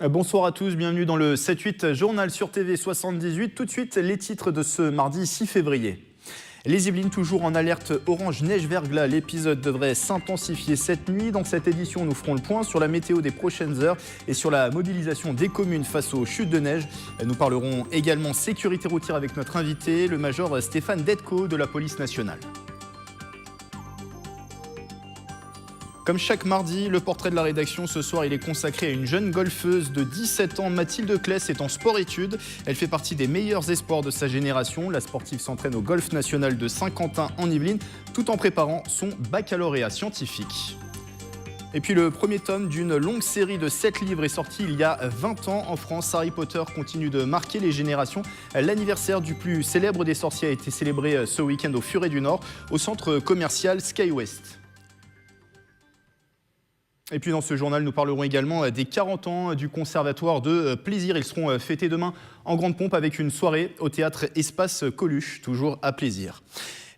Bonsoir à tous, bienvenue dans le 7-8 journal sur TV 78. Tout de suite, les titres de ce mardi 6 février. Les Yvelines toujours en alerte orange neige-verglas. L'épisode devrait s'intensifier cette nuit. Dans cette édition, nous ferons le point sur la météo des prochaines heures et sur la mobilisation des communes face aux chutes de neige. Nous parlerons également sécurité routière avec notre invité, le major Stéphane Detko de la police nationale. Comme chaque mardi, le portrait de la rédaction ce soir, il est consacré à une jeune golfeuse de 17 ans. Mathilde Kless est en sport-études. Elle fait partie des meilleurs espoirs de sa génération. La sportive s'entraîne au golf national de Saint-Quentin en Yvelines, tout en préparant son baccalauréat scientifique. Et puis le premier tome d'une longue série de 7 livres est sorti il y a 20 ans en France. Harry Potter continue de marquer les générations. L'anniversaire du plus célèbre des sorciers a été célébré ce week-end au Furet du Nord, au centre commercial SkyWest. Et puis dans ce journal, nous parlerons également des 40 ans du Conservatoire de Plaisir. Ils seront fêtés demain en grande pompe avec une soirée au théâtre Espace Coluche, toujours à Plaisir.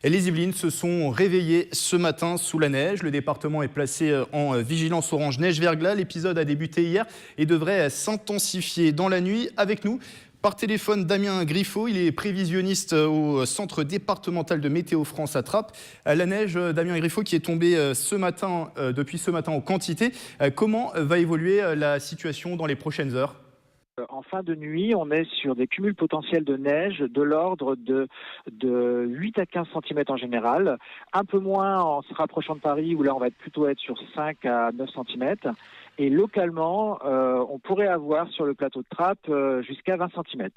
Et les Yvelines se sont réveillées ce matin sous la neige. Le département est placé en vigilance orange neige-verglas. L'épisode a débuté hier et devrait s'intensifier dans la nuit. Avec nous, par téléphone, Damien Griffo, il est prévisionniste au Centre départemental de Météo France à Trappes. La neige, Damien Griffo, qui est tombée depuis ce matin en quantité. Comment va évoluer la situation dans les prochaines heures ? En fin de nuit, on est sur des cumuls potentiels de neige de l'ordre de 8 à 15 cm en général. Un peu moins en se rapprochant de Paris, où là on va plutôt être sur 5 à 9 cm. Et localement, on pourrait avoir sur le plateau de Trappes jusqu'à 20 cm.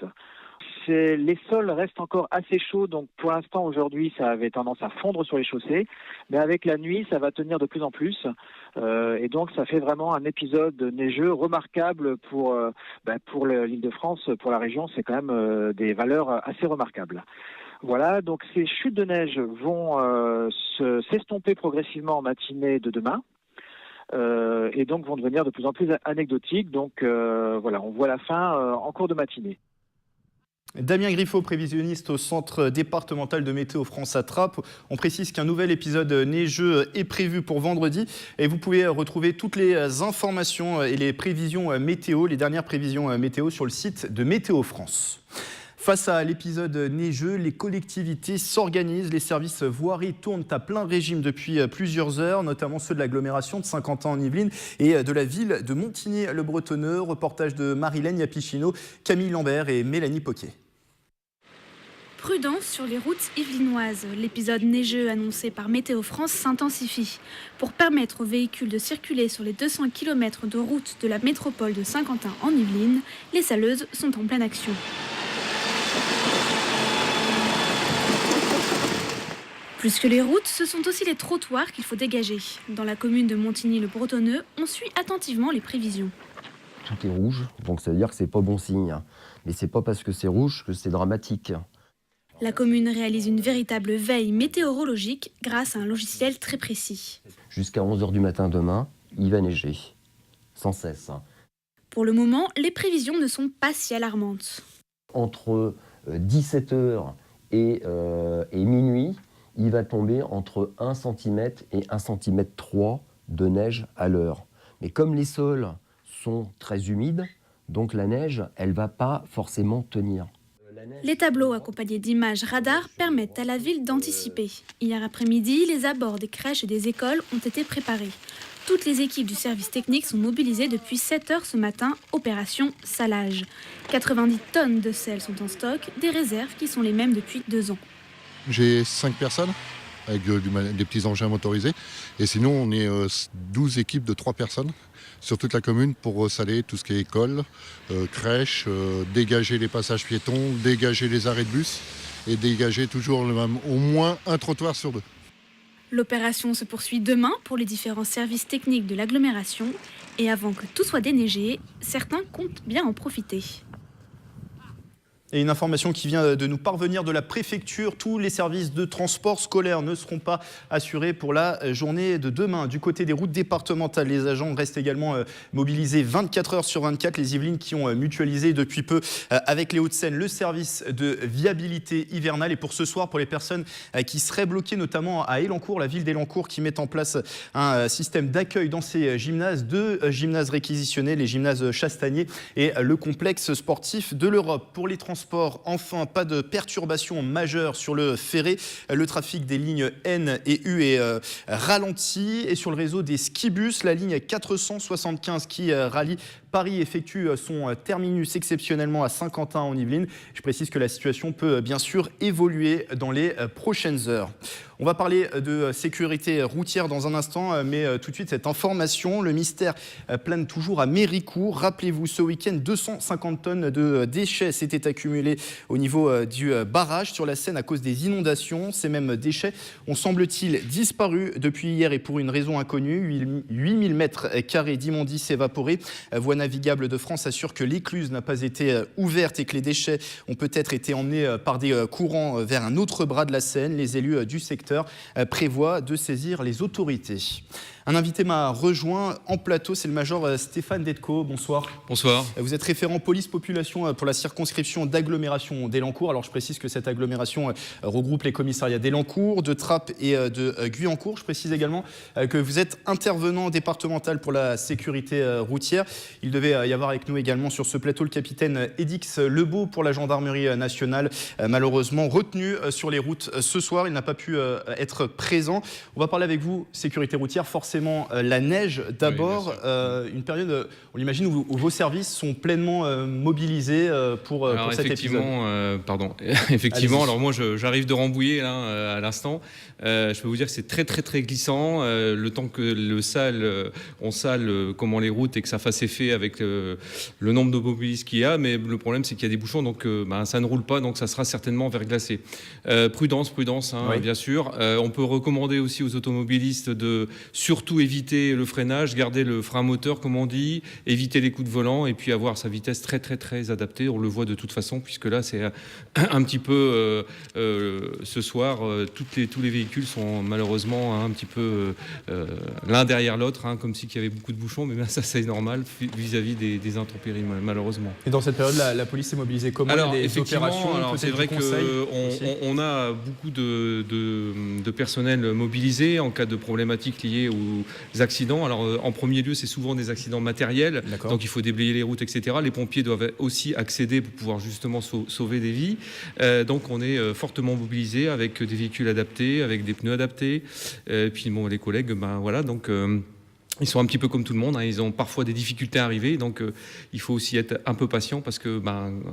Les sols restent encore assez chauds, donc pour l'instant aujourd'hui ça avait tendance à fondre sur les chaussées, mais avec la nuit ça va tenir de plus en plus, et donc ça fait vraiment un épisode neigeux remarquable pour l'Île-de-France, pour la région, c'est quand même des valeurs assez remarquables. Voilà, donc ces chutes de neige vont s'estomper progressivement en matinée de demain. Et donc vont devenir de plus en plus anecdotiques. Donc voilà, on voit la fin en cours de matinée. Damien Griffo, prévisionniste au Centre départemental de Météo France à Trappes. On précise qu'un nouvel épisode neigeux est prévu pour vendredi. Et vous pouvez retrouver toutes les informations et les prévisions météo, les dernières prévisions météo sur le site de Météo France. Face à l'épisode neigeux, les collectivités s'organisent. Les services voirie tournent à plein régime depuis plusieurs heures, notamment ceux de l'agglomération de Saint-Quentin en Yvelines et de la ville de Montigny-le-Bretonneux. Reportage de Marilène Yapicino, Camille Lambert et Mélanie Poquet. Prudence sur les routes yvelinoises. L'épisode neigeux annoncé par Météo France s'intensifie. Pour permettre aux véhicules de circuler sur les 200 km de route de la métropole de Saint-Quentin en Yvelines, les saleuses sont en pleine action. Plus que les routes, ce sont aussi les trottoirs qu'il faut dégager. Dans la commune de Montigny-le-Bretonneux, on suit attentivement les prévisions. Tout est rouge, donc ça veut dire que c'est pas bon signe. Mais c'est pas parce que c'est rouge que c'est dramatique. La commune réalise une véritable veille météorologique grâce à un logiciel très précis. Jusqu'à 11h du matin demain, il va neiger, sans cesse. Pour le moment, les prévisions ne sont pas si alarmantes. Entre 17h et minuit, il va tomber entre 1 cm et 1,3 cm de neige à l'heure. Mais comme les sols sont très humides, donc la neige, elle ne va pas forcément tenir. Les tableaux accompagnés d'images radar permettent à la ville d'anticiper. Hier après-midi, les abords des crèches et des écoles ont été préparés. Toutes les équipes du service technique sont mobilisées depuis 7h ce matin, opération salage. 90 tonnes de sel sont en stock, des réserves qui sont les mêmes depuis 2 ans. J'ai 5 personnes avec des petits engins motorisés. Et sinon, on est 12 équipes de 3 personnes sur toute la commune pour saler tout ce qui est école, crèche, dégager les passages piétons, dégager les arrêts de bus et dégager toujours au moins un trottoir sur 2. L'opération se poursuit demain pour les différents services techniques de l'agglomération. Et avant que tout soit déneigé, certains comptent bien en profiter. Et une information qui vient de nous parvenir de la préfecture, tous les services de transport scolaire ne seront pas assurés pour la journée de demain. Du côté des routes départementales, les agents restent également mobilisés 24 heures sur 24. Les Yvelines qui ont mutualisé depuis peu avec les Hauts-de-Seine le service de viabilité hivernale. Et pour ce soir, pour les personnes qui seraient bloquées, notamment à Élancourt, la ville d'Élancourt qui met en place un système d'accueil dans ces gymnases, 2 gymnases réquisitionnés, les gymnases Chastanier et le complexe sportif de l'Europe. Pour les transports, enfin, pas de perturbations majeures sur le ferré. Le trafic des lignes N et U est ralenti. Et sur le réseau des skibus, la ligne 475 qui rallie Paris effectue son terminus exceptionnellement à Saint-Quentin en Yvelines. Je précise que la situation peut bien sûr évoluer dans les prochaines heures. On va parler de sécurité routière dans un instant, mais tout de suite cette information. Le mystère plane toujours à Méricourt. Rappelez-vous, ce week-end, 250 tonnes de déchets s'étaient accumulés au niveau du barrage sur la Seine à cause des inondations. Ces mêmes déchets ont, semble-t-il, disparu depuis hier et pour une raison inconnue. 8000 mètres carrés d'immondices évaporés. Voie navigable de France assure que l'écluse n'a pas été ouverte et que les déchets ont peut-être été emmenés par des courants vers un autre bras de la Seine. Les élus du secteur prévoient de saisir les autorités. Un invité m'a rejoint en plateau, c'est le major Stéphane Detko. Bonsoir. Bonsoir. Vous êtes référent police-population pour la circonscription d'agglomération d'Élancourt. Alors je précise que cette agglomération regroupe les commissariats d'Élancourt, de Trappes et de Guyancourt. Je précise également que vous êtes intervenant départemental pour la sécurité routière. Il devait y avoir avec nous également sur ce plateau le capitaine Edix Lebeau pour la gendarmerie nationale. Malheureusement retenu sur les routes ce soir, il n'a pas pu être présent. On va parler avec vous sécurité routière, forcément la neige d'abord, oui, une période, on l'imagine, où vos services sont pleinement mobilisés pour cet épisode. Effectivement, alors moi j'arrive de Rambouillet là, à l'instant. Je peux vous dire que c'est très très très glissant. Le temps que on sale comment les routes et que ça fasse effet avec le nombre d'automobilistes qu'il y a, mais le problème c'est qu'il y a des bouchons, donc ça ne roule pas, donc ça sera certainement verglacé. Prudence, oui, bien sûr. On peut recommander aussi aux automobilistes de surtout éviter le freinage, garder le frein moteur comme on dit, éviter les coups de volant et puis avoir sa vitesse très très très adaptée. On le voit de toute façon puisque là c'est un petit peu ce soir tous les véhicules sont malheureusement un petit peu l'un derrière l'autre, comme s'il y avait beaucoup de bouchons, mais ça c'est normal vis-à-vis des intempéries malheureusement. Et dans cette période la police est mobilisée comment? Alors des effectivement, opérations, c'est vrai qu'on a beaucoup de personnel mobilisé en cas de problématiques liées aux accidents. Alors en premier lieu, c'est souvent des accidents matériels, donc il faut déblayer les routes, etc. Les pompiers doivent aussi accéder pour pouvoir justement sauver des vies. Donc on est fortement mobilisé avec des véhicules adaptés, avec des pneus adaptés. Puis bon, les collègues, voilà, donc ils sont un petit peu comme tout le monde, ils ont parfois des difficultés à arriver, donc il faut aussi être un peu patient parce que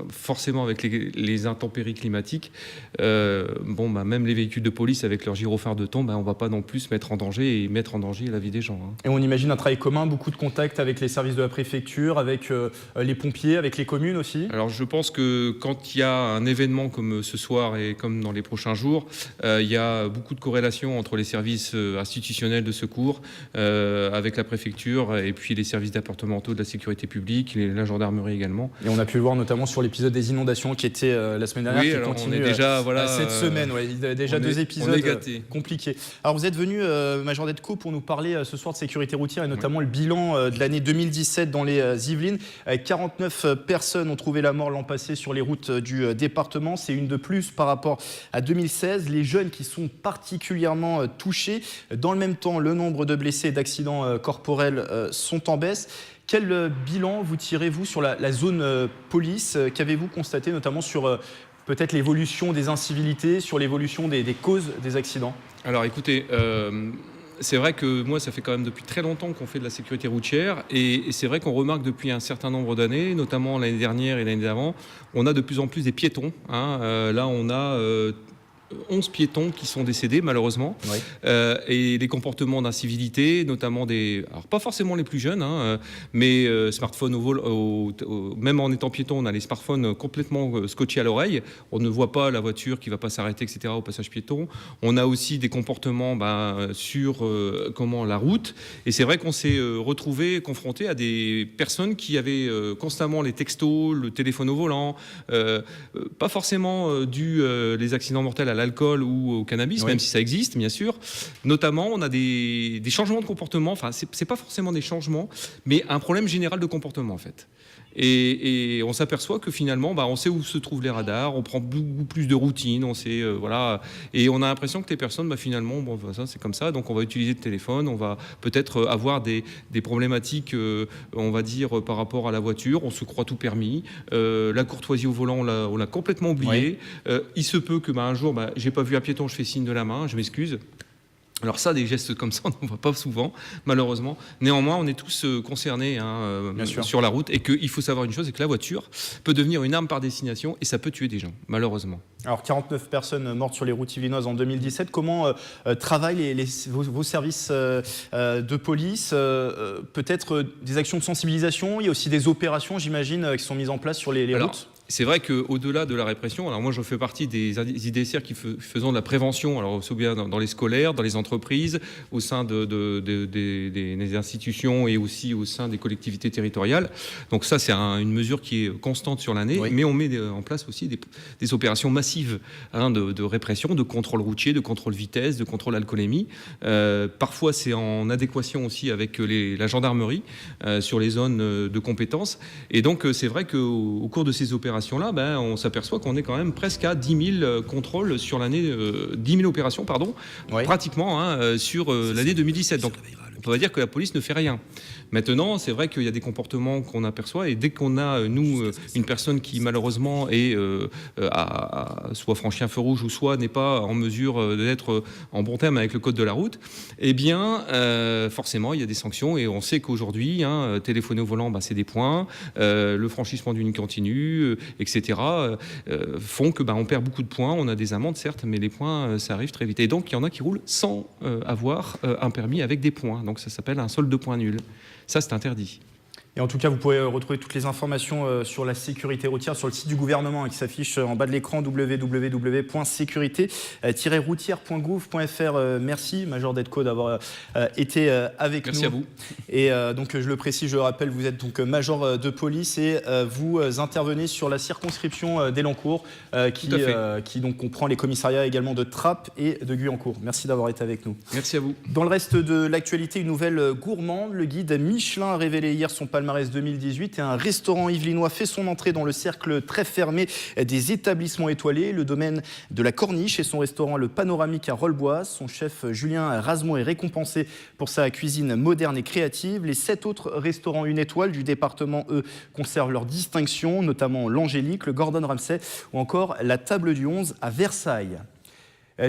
forcément avec les intempéries climatiques, même les véhicules de police avec leur gyrophare de temps, on ne va pas non plus se mettre en danger et mettre en danger la vie des gens. Et on imagine un travail commun, beaucoup de contacts avec les services de la préfecture, avec les pompiers, avec les communes aussi. Alors je pense que quand il y a un événement comme ce soir et comme dans les prochains jours, il y a beaucoup de corrélations entre les services institutionnels de secours, avec la préfecture et puis les services départementaux de la sécurité publique, la gendarmerie également. Et on a pu le voir notamment sur l'épisode des inondations qui était la semaine dernière, qui continue on est déjà, cette semaine. Déjà 2 épisodes compliqués. Alors vous êtes venu, Major Detko, pour nous parler ce soir de sécurité routière et notamment le bilan de l'année 2017 dans les Yvelines. 49 personnes ont trouvé la mort l'an passé sur les routes du département. C'est une de plus par rapport à 2016. Les jeunes qui sont particulièrement touchés. Dans le même temps, le nombre de blessés et d'accidents corporels sont en baisse. Quel bilan vous tirez-vous sur la zone police? Qu'avez-vous constaté notamment sur peut-être l'évolution des incivilités, sur l'évolution des causes des accidents? Alors écoutez, c'est vrai que moi, ça fait quand même depuis très longtemps qu'on fait de la sécurité routière et c'est vrai qu'on remarque depuis un certain nombre d'années, notamment l'année dernière et l'année d'avant, on a de plus en plus des piétons. Là, on a 11 piétons qui sont décédés malheureusement, Oui. et des comportements d'incivilité, notamment alors pas forcément les plus jeunes, mais smartphone même en étant piéton, on a les smartphones complètement scotchés à l'oreille, on ne voit pas la voiture qui va pas s'arrêter, etc. au passage piéton. On a aussi des comportements sur la route, et c'est vrai qu'on s'est retrouvé confronté à des personnes qui avaient constamment les textos, le téléphone au volant, pas forcément les accidents mortels à l'alcool ou au cannabis, Oui. même si ça existe, bien sûr. Notamment, on a des changements de comportement. Enfin, c'est pas forcément des changements, mais un problème général de comportement, en fait. Et on s'aperçoit que finalement, on sait où se trouvent les radars, on prend beaucoup plus de routine, on sait, voilà. Et on a l'impression que les personnes, finalement, ça, c'est comme ça, donc on va utiliser le téléphone, on va peut-être avoir des problématiques, on va dire, par rapport à la voiture, on se croit tout permis. La courtoisie au volant, on l'a complètement oublié. Oui. Il se peut que un jour, j'ai pas vu un piéton, je fais signe de la main, je m'excuse. Alors ça, des gestes comme ça, on n'en voit pas souvent, malheureusement. Néanmoins, on est tous concernés sur la route, et qu'il faut savoir une chose, c'est que la voiture peut devenir une arme par destination, et ça peut tuer des gens, malheureusement. Alors 49 personnes mortes sur les routes yvelinoises en 2017. Comment travaillent vos services de police? Peut-être des actions de sensibilisation? Il y a aussi des opérations, j'imagine, qui sont mises en place sur les routes? C'est vrai qu'au-delà de la répression, alors moi je fais partie des IDSR qui faisons de la prévention, alors aussi bien dans les scolaires, dans les entreprises, au sein des institutions et aussi au sein des collectivités territoriales. Donc ça c'est une mesure qui est constante sur l'année, Oui. mais on met en place aussi des opérations massives de répression, de contrôle routier, de contrôle vitesse, de contrôle alcoolémie. Parfois c'est en adéquation aussi avec la gendarmerie sur les zones de compétences. Et donc c'est vrai qu'au cours de ces opérations, on s'aperçoit qu'on est quand même presque à 10 000 contrôles sur l'année, 10 000 opérations, pardon, Oui. pratiquement sur l'année 2017. Donc, on peut pas dire que la police ne fait rien. Maintenant, c'est vrai qu'il y a des comportements qu'on aperçoit, et dès qu'on a, une personne qui malheureusement a soit franchi un feu rouge ou soit n'est pas en mesure d'être en bon terme avec le code de la route, eh bien, forcément, il y a des sanctions, et on sait qu'aujourd'hui, téléphoner au volant, c'est des points, le franchissement d'une ligne continue, etc., font que on perd beaucoup de points. On a des amendes, certes, mais les points, ça arrive très vite. Et donc, il y en a qui roulent sans avoir un permis avec des points. Donc, ça s'appelle un solde de points nul. Ça, c'est interdit. Et en tout cas, vous pouvez retrouver toutes les informations sur la sécurité routière sur le site du gouvernement qui s'affiche en bas de l'écran, www.sécurité-routière.gouv.fr. Merci, Major Detco, d'avoir été avec nous. Merci à vous. Et donc, je le précise, je le rappelle, vous êtes donc major de police, et vous intervenez sur la circonscription d'Elancourt, qui donc comprend les commissariats également de Trappes et de Guyancourt. Merci d'avoir été avec nous. Merci à vous. Dans le reste de l'actualité, une nouvelle gourmande. Le guide Michelin a révélé hier son palmarès 2018, et un restaurant yvelinois fait son entrée dans le cercle très fermé des établissements étoilés. Le domaine de la Corniche et son restaurant Le Panoramique à Rolleboise. Son chef Julien Rasmont est récompensé pour sa cuisine moderne et créative. Les 7 autres restaurants 1 étoile du département, eux, conservent leur distinction, notamment l'Angélique, le Gordon Ramsay ou encore la Table du 11 à Versailles.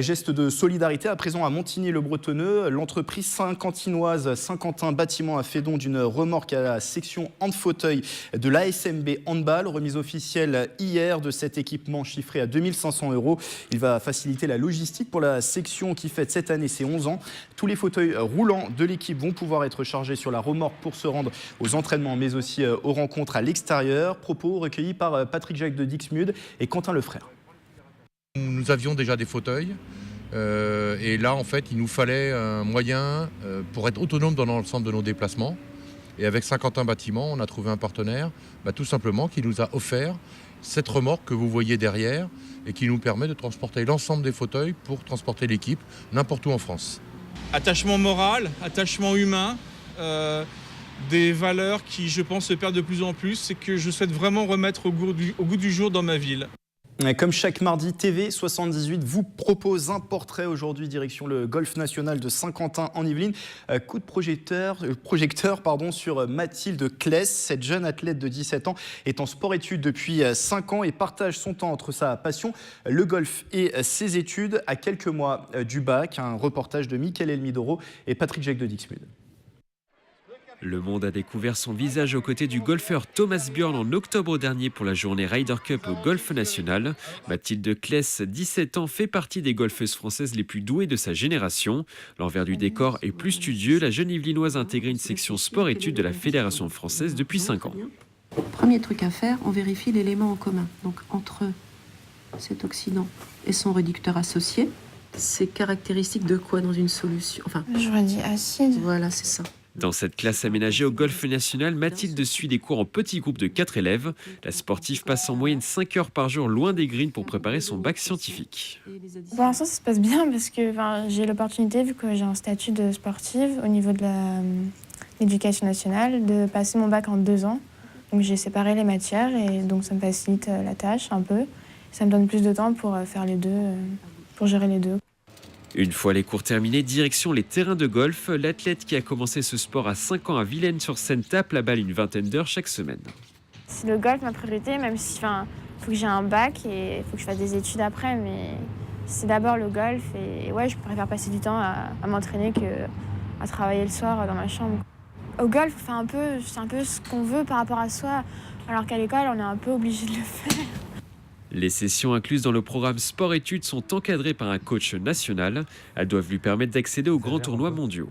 Geste de solidarité à présent à Montigny-le-Bretonneux. L'entreprise saint-quentinoise Saint-Quentin Bâtiment a fait don d'une remorque à la section hand-fauteuil de l'ASMB Handball, remise officielle hier de cet équipement chiffré à 2 500 €. Il va faciliter la logistique pour la section qui fête cette année ses 11 ans. Tous les fauteuils roulants de l'équipe vont pouvoir être chargés sur la remorque pour se rendre aux entraînements, mais aussi aux rencontres à l'extérieur. Propos recueillis par Patrick Jacques de Dixmude et Quentin Lefrère. Nous avions déjà des fauteuils, et là en fait il nous fallait un moyen pour être autonome dans l'ensemble de nos déplacements. Et avec Saint-Quentin Bâtiment, on a trouvé un partenaire tout simplement qui nous a offert cette remorque que vous voyez derrière, et qui nous permet de transporter l'ensemble des fauteuils pour transporter l'équipe n'importe où en France. Attachement moral, attachement humain, des valeurs qui je pense se perdent de plus en plus, et que je souhaite vraiment remettre au goût du jour dans ma ville. Comme chaque mardi, TV78 vous propose un portrait. Aujourd'hui, direction le golf national de Saint-Quentin en Yvelines. Coup de projecteur sur Mathilde Kless. Cette jeune athlète de 17 ans est en sport-études depuis 5 ans et partage son temps entre sa passion, le golf, et ses études à quelques mois du bac. Un reportage de Mickaël Elmidoro et Patrick Jacques de Dixmude. Le monde a découvert son visage aux côtés du golfeur Thomas Bjorn en octobre dernier pour la journée Ryder Cup au Golf National. Mathilde Kless, 17 ans, fait partie des golfeuses françaises les plus douées de sa génération. L'envers du décor est plus studieux. La jeune Yvelinoise a intégré une section sport-études de la Fédération française depuis 5 ans. Premier truc à faire, on vérifie l'élément en commun. Donc entre cet oxydant et son réducteur associé, c'est caractéristique de quoi dans une solution? Enfin, j'aurais dit acide. Voilà, c'est ça. Dans cette classe aménagée au Golf National, Mathilde suit des cours en petits groupes de 4 élèves. La sportive passe en moyenne 5 heures par jour loin des greens pour préparer son bac scientifique. Pour l'instant, ça se passe bien parce que j'ai l'opportunité, vu que j'ai un statut de sportive au niveau de l'éducation nationale, de passer mon bac en 2 ans. Donc j'ai séparé les matières et donc ça me facilite la tâche un peu. Ça me donne plus de temps pour faire les deux, pour gérer les deux. Une fois les cours terminés, direction les terrains de golf. L'athlète qui a commencé ce sport à 5 ans à Vilaine-sur-Seine tape la balle une vingtaine d'heures chaque semaine. C'est le golf ma priorité, même si faut que j'ai un bac et il faut que je fasse des études après. Mais c'est d'abord le golf et ouais, je préfère passer du temps à m'entraîner qu'à travailler le soir dans ma chambre. Au golf, c'est un peu ce qu'on veut par rapport à soi, alors qu'à l'école, on est un peu obligé de le faire. Les sessions incluses dans le programme sport-études sont encadrées par un coach national. Elles doivent lui permettre d'accéder aux grands tournois mondiaux.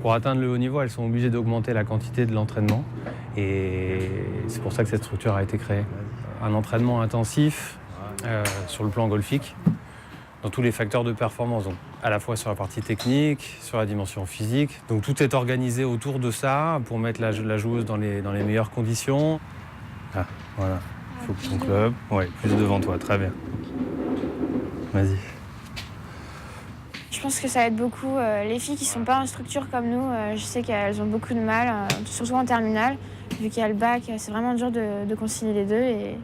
Pour atteindre le haut niveau, elles sont obligées d'augmenter la quantité de l'entraînement. Et c'est pour ça que cette structure a été créée. Un entraînement intensif sur le plan golfique, dans tous les facteurs de performance. Donc, à la fois sur la partie technique, sur la dimension physique. Donc tout est organisé autour de ça pour mettre la joueuse dans les meilleures conditions. Ah, voilà. Il faut que ton club... Ouais, plus devant toi, très bien. Vas-y. Je pense que ça aide beaucoup. Les filles qui ne sont pas en structure comme nous, je sais qu'elles ont beaucoup de mal, surtout en terminale. Vu qu'il y a le bac, c'est vraiment dur de concilier les deux.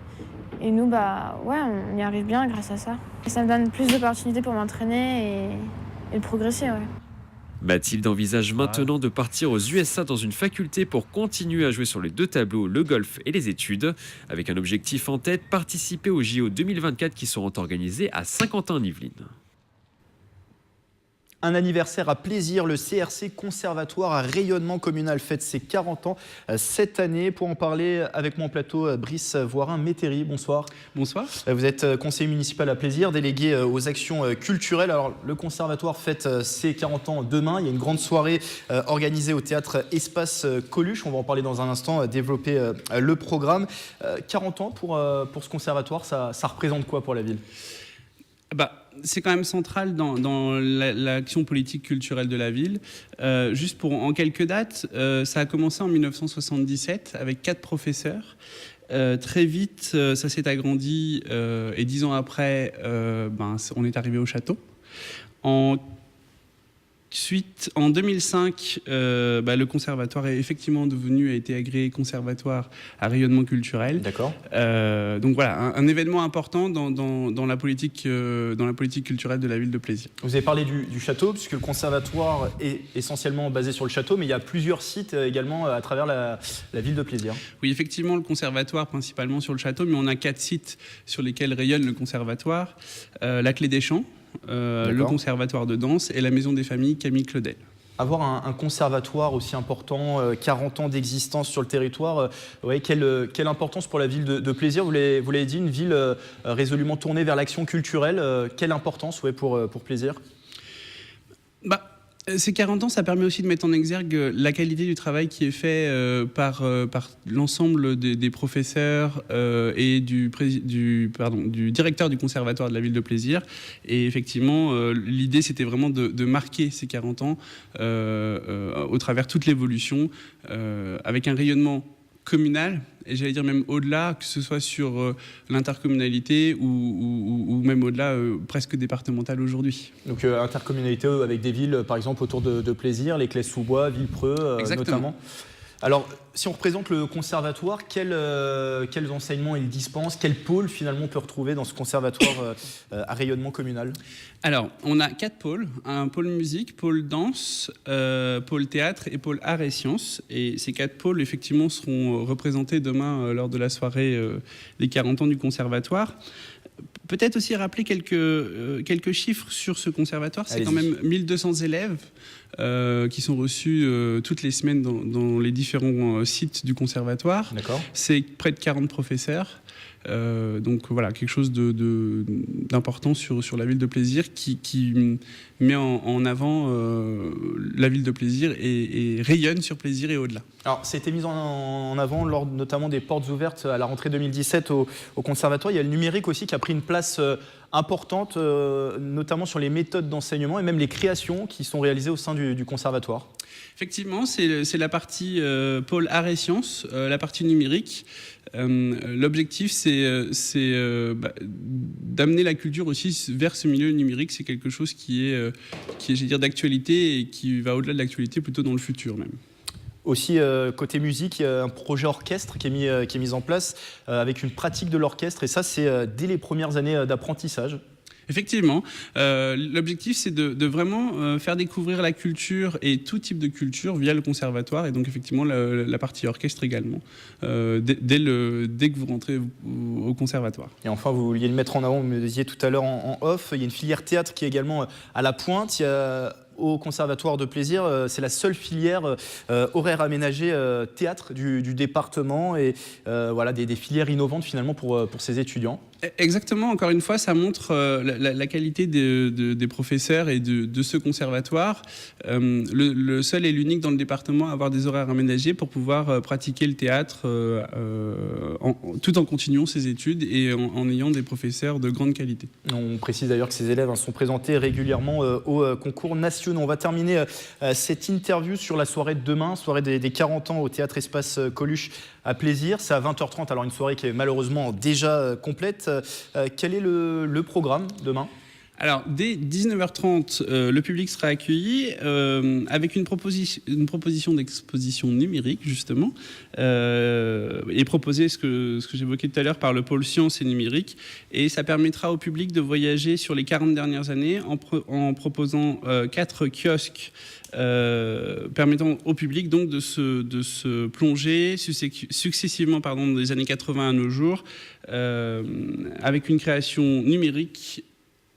Et nous, ouais, on y arrive bien grâce à ça. Et ça me donne plus d'opportunités pour m'entraîner et de progresser, ouais. Mathilde envisage maintenant de partir aux USA dans une faculté pour continuer à jouer sur les 2 tableaux, le golf et les études. Avec un objectif en tête, participer aux JO 2024 qui seront organisés à Saint-Quentin-en-Yvelines. Un anniversaire à plaisir, le CRC Conservatoire à rayonnement communal fête ses 40 ans cette année. Pour en parler avec mon plateau, Brice Voirin-Métairie, bonsoir. Bonsoir. Vous êtes conseiller municipal à Plaisir, délégué aux actions culturelles. Alors, le conservatoire fête ses 40 ans demain. Il y a une grande soirée organisée au théâtre Espace Coluche. On va en parler dans un instant, développer le programme. 40 ans pour ce conservatoire, ça représente quoi pour la ville ? C'est quand même central dans l'action politique culturelle de la ville. Juste en quelques dates, ça a commencé en 1977 avec 4 professeurs. Très vite, ça s'est agrandi et 10 ans après, on est arrivé au château. Ensuite, en 2005, le conservatoire est effectivement a été agréé conservatoire à rayonnement culturel. D'accord. Donc voilà, un événement important dans la politique culturelle de la ville de Plaisir. Vous avez parlé du château, puisque le conservatoire est essentiellement basé sur le château, mais il y a plusieurs sites également à travers la ville de Plaisir. Oui, effectivement, le conservatoire principalement sur le château, mais on a 4 sites sur lesquels rayonne le conservatoire. La Clé des Champs, le conservatoire de danse et la maison des familles Camille Claudel. Avoir un conservatoire aussi important, 40 ans d'existence sur le territoire, quelle importance pour la ville de Plaisir. Vous l'avez dit, une ville résolument tournée vers l'action culturelle. Quelle importance pour Plaisir ? Ces 40 ans, ça permet aussi de mettre en exergue la qualité du travail qui est fait par l'ensemble des professeurs et du directeur du conservatoire de la ville de Plaisir. Et effectivement, l'idée, c'était vraiment de marquer ces 40 ans au travers toute l'évolution, avec un rayonnement communal, et j'allais dire même au-delà, que ce soit sur l'intercommunalité ou même au-delà, presque départemental aujourd'hui. Donc intercommunalité avec des villes, par exemple, autour de Plaisir, les Clés-sous-Bois, Villepreux notamment. Alors, si on représente le conservatoire, quels enseignements il dispense, quel pôle finalement on peut retrouver dans ce conservatoire à rayonnement communal ? Alors, on a 4 pôles, un pôle musique, pôle danse, pôle théâtre et pôle arts et sciences. Et ces 4 pôles, effectivement, seront représentés demain lors de la soirée des 40 ans du conservatoire. Peut-être aussi rappeler quelques chiffres sur ce conservatoire. C'est Allez-y. quand même 1200 élèves qui sont reçus toutes les semaines dans les différents sites du conservatoire. D'accord. C'est près de 40 professeurs. Donc voilà, quelque chose d'important sur la ville de plaisir qui met en avant la ville de plaisir et rayonne sur plaisir et au-delà. Alors, c'était mis en avant lors notamment des portes ouvertes à la rentrée 2017 au conservatoire. Il y a le numérique aussi qui a pris une place importante, notamment sur les méthodes d'enseignement et même les créations qui sont réalisées au sein du conservatoire. Effectivement, c'est la partie pôle art et sciences, la partie numérique. L'objectif, c'est d'amener la culture aussi vers ce milieu numérique. C'est quelque chose qui est je vais dire, d'actualité et qui va au-delà de l'actualité, plutôt dans le futur même. Aussi, côté musique, il y a un projet orchestre qui est mis en place avec une pratique de l'orchestre. Et ça, c'est dès les premières années d'apprentissage. Effectivement, l'objectif c'est de vraiment faire découvrir la culture et tout type de culture via le conservatoire et donc effectivement la partie orchestre également, dès que vous rentrez au conservatoire. Et enfin, vous vouliez le mettre en avant, vous me disiez tout à l'heure en off, il y a une filière théâtre qui est également à la pointe. Il y a au conservatoire de plaisir, c'est la seule filière horaire aménagée théâtre du département et voilà, des filières innovantes finalement pour ces étudiants. Exactement, encore une fois, ça montre la qualité des professeurs et de ce conservatoire. Le seul et l'unique dans le département à avoir des horaires aménagés pour pouvoir pratiquer le théâtre tout en continuant ses études et en ayant des professeurs de grande qualité. On précise d'ailleurs que ces élèves sont présentés régulièrement au concours nationaux. On va terminer cette interview sur la soirée de demain, soirée des 40 ans au Théâtre Espace Coluche à Plaisir. C'est à 20h30, alors une soirée qui est malheureusement déjà complète. Quel est le programme demain ? Alors, dès 19h30, le public sera accueilli avec une proposition d'exposition numérique, justement, et proposée, ce que j'évoquais tout à l'heure, par le pôle sciences et numérique. Et ça permettra au public de voyager sur les 40 dernières années en proposant 4 kiosques permettant au public donc de se plonger successivement des années 80 à nos jours avec une création numérique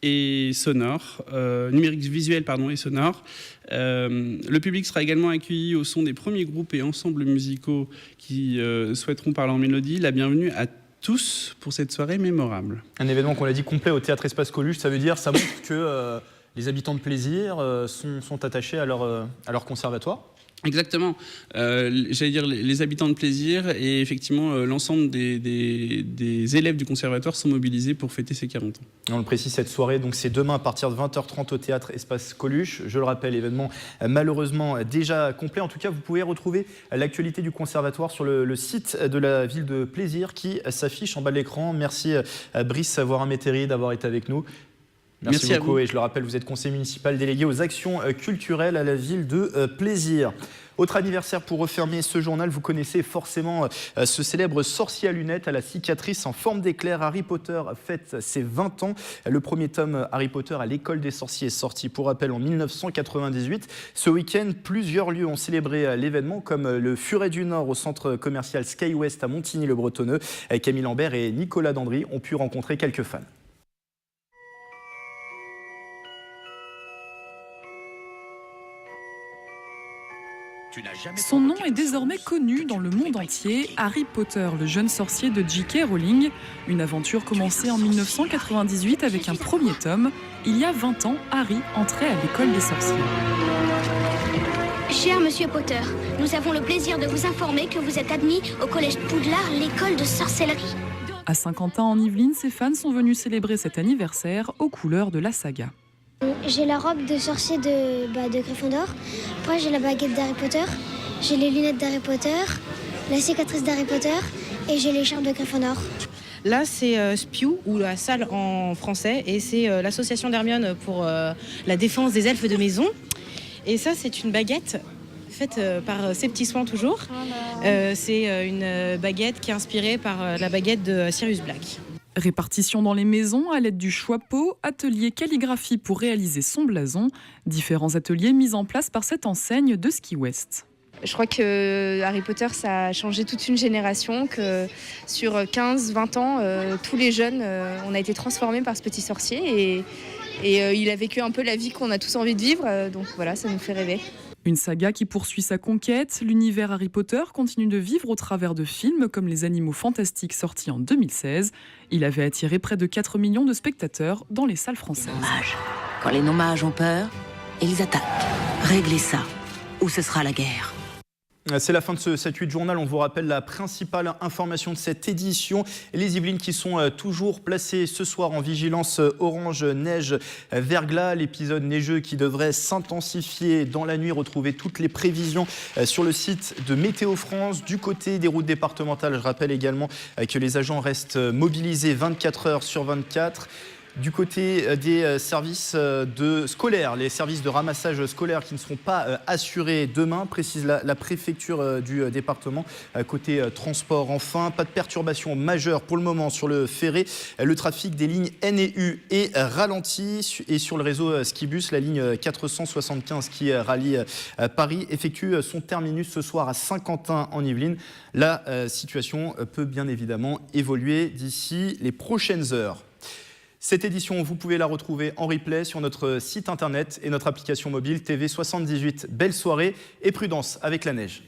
et sonore, numérique visuel et sonore. Le public sera également accueilli au son des premiers groupes et ensembles musicaux qui souhaiteront parler en mélodie. La bienvenue à tous pour cette soirée mémorable. Un événement qu'on l'a dit complet au Théâtre Espace Coluche, ça montre que les habitants de plaisir sont attachés à leur conservatoire. Exactement. J'allais dire les habitants de plaisir et effectivement l'ensemble des élèves du conservatoire sont mobilisés pour fêter ces 40 ans. On le précise, cette soirée, donc c'est demain à partir de 20h30 au Théâtre Espace Coluche. Je le rappelle, événement malheureusement déjà complet. En tout cas, vous pouvez retrouver l'actualité du conservatoire sur le site de la ville de Plaisir qui s'affiche en bas de l'écran. Merci Brice Savorin-Métairie d'avoir été avec nous. Merci beaucoup. Et je le rappelle, vous êtes conseiller municipal délégué aux actions culturelles à la ville de Plaisir. Autre anniversaire pour refermer ce journal, vous connaissez forcément ce célèbre sorcier à lunettes à la cicatrice en forme d'éclair. Harry Potter fête ses 20 ans. Le premier tome Harry Potter à l'école des sorciers est sorti, pour rappel, en 1998. Ce week-end, plusieurs lieux ont célébré l'événement, comme le Furet du Nord au centre commercial SkyWest à Montigny-le-Bretonneux. Camille Lambert et Nicolas Dandry ont pu rencontrer quelques fans. Son nom est désormais connu dans le monde entier, Harry Potter, le jeune sorcier de J.K. Rowling. Une aventure commencée en 1998 avec un premier tome. Il y a 20 ans, Harry entrait à l'école des sorciers. Cher Monsieur Potter, nous avons le plaisir de vous informer que vous êtes admis au collège Poudlard, l'école de sorcellerie. À Saint-Quentin en Yvelines, ses fans sont venus célébrer cet anniversaire aux couleurs de la saga. J'ai la robe de sorcier de Gryffondor. Après, j'ai la baguette d'Harry Potter. J'ai les lunettes d'Harry Potter, la cicatrice d'Harry Potter et j'ai l'écharpe de Gryffondor. Là, c'est SPEW, ou la salle en français, et c'est l'association d'Hermione pour la défense des elfes de maison. Et ça, c'est une baguette faite par Ses Petits Soins toujours. C'est une baguette qui est inspirée par la baguette de Sirius Black. Répartition dans les maisons à l'aide du choix-peau, atelier calligraphie pour réaliser son blason, différents ateliers mis en place par cette enseigne de SkyWest. Je crois que Harry Potter, ça a changé toute une génération, que sur 15-20 ans, tous les jeunes, on a été transformés par ce petit sorcier et il a vécu un peu la vie qu'on a tous envie de vivre, donc voilà, ça nous fait rêver. Une saga qui poursuit sa conquête, l'univers Harry Potter continue de vivre au travers de films comme Les Animaux Fantastiques sortis en 2016. Il avait attiré près de 4 millions de spectateurs dans les salles françaises. Quand les non-mages ont peur, ils attaquent. Réglez ça, ou ce sera la guerre. C'est la fin de ce 7-8 journal. On vous rappelle la principale information de cette édition. Les Yvelines qui sont toujours placées ce soir en vigilance orange, neige, verglas. L'épisode neigeux qui devrait s'intensifier dans la nuit. Retrouvez toutes les prévisions sur le site de Météo France. Du côté des routes départementales, je rappelle également que les agents restent mobilisés 24 heures sur 24. Du côté des services scolaires, les services de ramassage scolaire qui ne seront pas assurés demain, précise la préfecture du département. Côté transport, enfin, pas de perturbation majeure pour le moment sur le ferré. Le trafic des lignes N et U est ralenti. Et sur le réseau Skibus, la ligne 475 qui rallie Paris effectue son terminus ce soir à Saint-Quentin en Yvelines. La situation peut bien évidemment évoluer d'ici les prochaines heures. Cette édition, vous pouvez la retrouver en replay sur notre site internet et notre application mobile TV78. Belle soirée et prudence avec la neige.